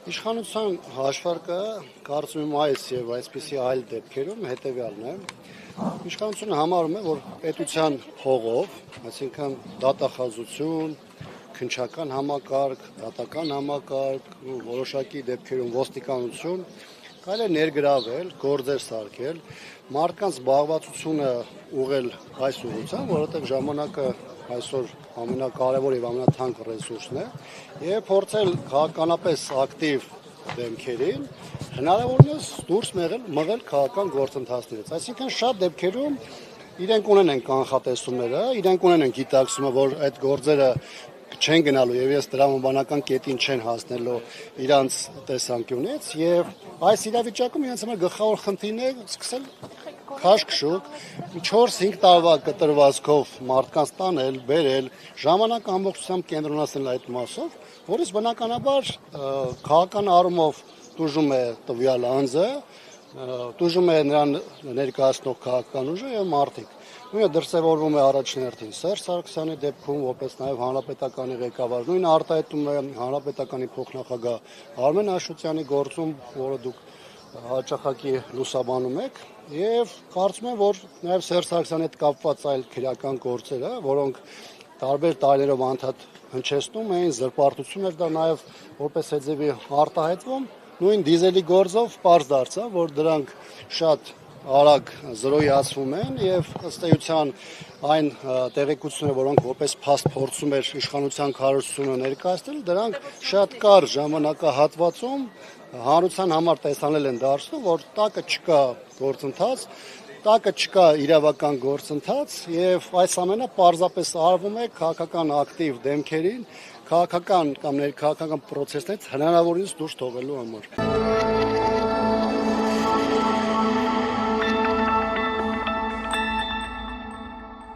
Իշխանության հաշվարկը կարծում եմ այս եւ այսպիսի այլ դեպքերում հետեւյալն է։ Իշխանությունը համարում է, որ պետության փողով, այսինքն դատախազություն, քննչական համակարգ, դատական համակարգ ու որոշակի դեպքերում ոստիկանություն կարելի է ներգրավել, գործեր սարքել, մարդկանց զբաղվածությունը ուղղել այս ուղղությամբ, որովհետեւ ժամանակը այսօր ամենակարևոր եւ ամենաթանկ ռեսուրսն է եւ փորձել քաղաքականապես ակտիվ դեմքերին հնարավորինս դուրս մղել քաղաքական գործընթացներից։ Այսինքն շատ դեպքերում իրենք ունեն կանխատեսումները, իրենք ունեն գիտակցումը, որ այդ գործերը չեն գնալու եւ ես տրամաբանական կետին չեն հասնելու իրանց տեսանկյունից եւ այս իրավիճակում իրենց համար գլխավոր խնդիրն է սկսել քաշքշուկ 4-5 տարվա կտրվածքով մարդկանց տանել, բերել, ժամանակ ամբողջությամբ կենտրոնացնել այդ մասով, որից բնականաբար քաղաքական առումով տուժում է տվյալ անձը, տուժում է նրան ներկայացնող քաղաքական ուժը եւ մարդիկ։ Նույնը դրսևորվում է առաջնորդին Սերժ Սարգսյանի դեպքում, որպես նաև հանրապետականի ղեկավար, նույնը արտահայտում է հանրապետականի փոխնախագահ Արմեն Աշոտյանի գործում, որը դուք հաճախակի լուսաբանում եք, եւ կարծում եմ, որ նաև Սերժ Սարգսյանի հետ կապված այլ քրեական գործերը, որոնք տարբեր տարիներով անդադ հնչեցնում էին, զրպարտություն էր դա նաև որպես հետևի արտահայտվում, նույն դիզելի գործով պարզ դարձավ, որ դրանք շատ արագ զրոյացվում են եւ ըստ էության այն տեղեկությունները, որոնք որպես փաստ փորձում էր իշխանության քարոզությունը ներկայացնել, դրանք շատ կարճ ժամանակահատվածում հանրության համար տեսանել են դարձնում, որ տակը չկա գործընթաց, տակը չկա իրավական գործընթաց եւ այս ամենը պարզապես արվում է քաղաքական ակտիվ դեմքերին, քաղաքական կամ ներքաղաքական process-ներից հնարավորինս դուրս թողելու համար։